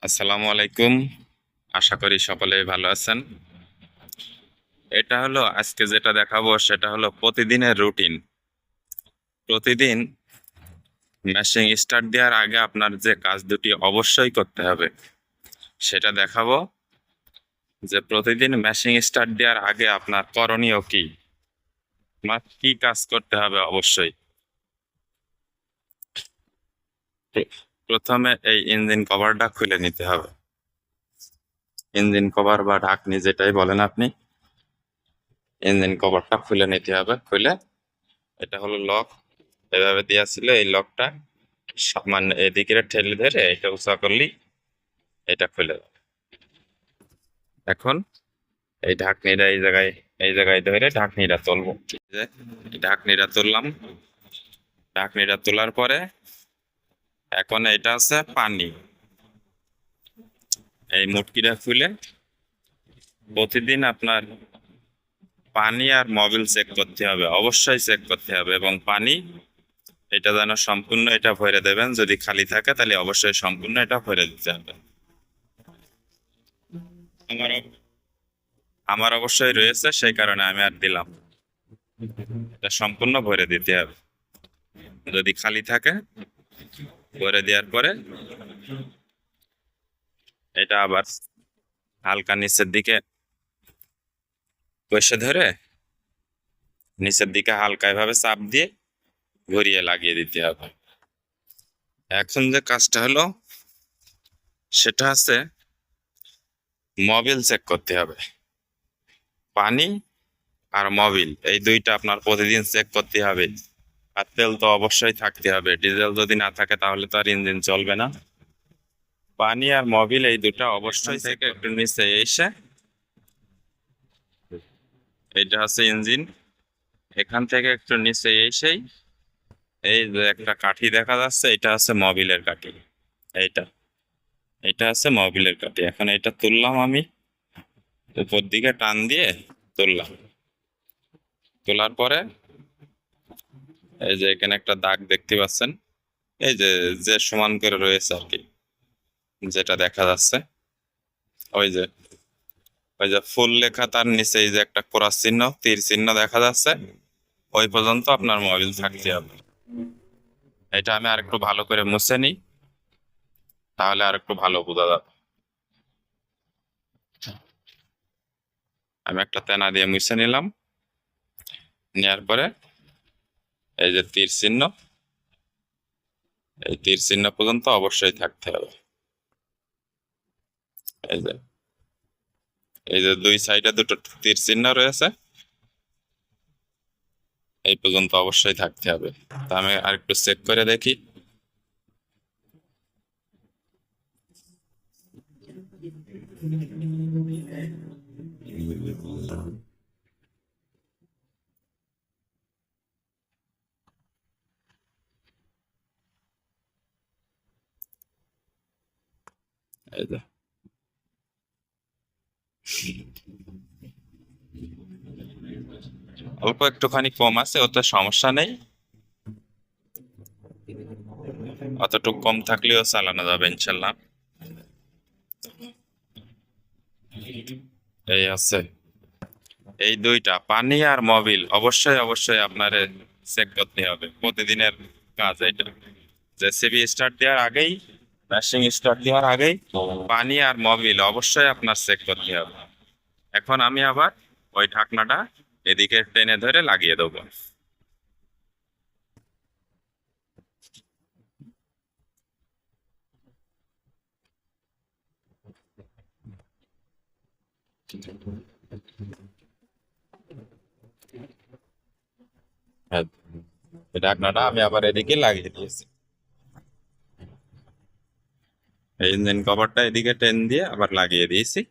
আসসালামু আলাইকুম। আশা করি সকলে ভালো আছেন। এটা হলো আজকে যেটা দেখাবো সেটা হলো প্রতিদিনের রুটিন। প্রতিদিন মেশিন স্টার্ট দেওয়ার আগে আপনার যে কাজ দুটি অবশ্যই করতে হবে সেটা দেখাবো, যে প্রতিদিন মেশিন স্টার্ট দেওয়ার আগে আপনার করণীয় কি, আপনার কি কাজ করতে হবে অবশ্যই। প্রথমে এই ইঞ্জিন কভারটা খুলে নিতে হবে। ইঞ্জিন কভার বা ঢাকনি যেটাই বলেন আপনি, ইঞ্জিন কভারটা খুলে নিতে হবে। খুলে, এটা হলো লক, এভাবে দেওয়া ছিল। এই লকটা সামান্য এদিকে ঠেলে ধরে এটা উঁচা করলেই এটা খুলে যাবে। এখন এই ঢাকনিটা এই জায়গায় ধরে ঢাকনিটা তুলবো। এই যে এই ঢাকনিটা তুললাম। ঢাকনিটা তোলার পরে এখন এটা আছে পানি। এই মুটকিটা খুলে প্রতিদিন আপনার পানি আর মোবিল চেক করতে হবে, অবশ্যই চেক করতে হবে। এবং পানি এটা যেন সম্পূর্ণ এটা ভরে দেবেন, যদি খালি থাকে তাহলে অবশ্যই সম্পূর্ণ এটা ভরে দিতে হবে। আমার আমার অবশ্যই রয়েছে, সেই কারণে আমি আর দিলাম। এটা সম্পূর্ণ ভরে দিতে হবে। যদি খালি থাকে, ভরে দেওয়ার পরে এটা আবার হালকা নিচের দিকে কষে ধরে নিচের দিকে হালকা এভাবে চাপ দিয়ে ঘুরিয়ে লাগিয়ে দিতে হবে। এখন যে কাজটা হলো সেটা আছে মোবিল চেক করতে হবে। পানি আর মোবিল এই দুইটা আপনার প্রতিদিন চেক করতে হবে। আর তেল তো অবশ্যই থাকতে হবে, ডিজেল যদি না থাকে তাহলে তো আর ইঞ্জিন চলবে না। পানি আর মোবিল এই দুটা অবশ্যই চেক একটু নিচে এসে, এইটা হচ্ছে ইঞ্জিন, এখান থেকে একটু নিচে এসেই এই যে একটা কাঠি দেখা যাচ্ছে, এটা আছে মোবিলের কাঠি। এইটা এটা আছে মোবিলের কাঠি। এখন এটা তুললাম আমি, উপর দিকে টান দিয়ে তুললাম। তোলার পরে এই যে এখানে একটা দাগ দেখতে পাচ্ছেন, এই যে যে সমান করে রয়েছে আর কি, যেটা দেখা যাচ্ছে ওই যে ওই যে ফুল লেখা, তার নিচে এই যে একটা ক্রস চিহ্ন, তীর চিহ্ন দেখা যাচ্ছে, ওই পর্যন্ত আপনার মোবিল থাকতে হবে। এটা আমি আর একটু ভালো করে মুছে নিই, তাহলে আর একটু ভালো বোঝা যাবে। আমি একটা তেনা দিয়ে মুছে নিলাম। নেওয়ার পরে এই যে তীর চিহ্ন, এই তীর চিহ্ন পর্যন্ত অবশ্যই থাকতে হবে। এই যে এই যে দুই সাইডে দুটো তীর চিহ্ন রয়েছে, এই পর্যন্ত অবশ্যই থাকতে হবে। তা আমি আর একটু চেক করে দেখি। এই যে অল্প একটুখানি কম আছে, ওতে সমস্যা নেই, অতটুকু কম থাকলেও চালানো যাবে ইনশাল্লাহ। এই আছে এই দুইটা পানি আর মোবিল অবশ্যই অবশ্যই আপনার চেক করতে হবে, প্রতিদিনের কাজ এটা। জেসিবি স্টার্ট দেওয়ার আগেই, মেশিন স্টার্ট দেওয়ার আগেই পানি আর মোবিল অবশ্যই আপনার চেক করতে হবে। এখন আমি আবার ওই ঢাকনাটা এদিকে টেনে ধরে লাগিয়ে দেবো। হ্যাঁ, এই ঢাকনাটা আমি আবার এদিকে লাগিয়ে দিয়েছি। এই ইঞ্জিন কভারটা এদিকে টেন দিয়ে আবার লাগিয়ে দিয়েছি।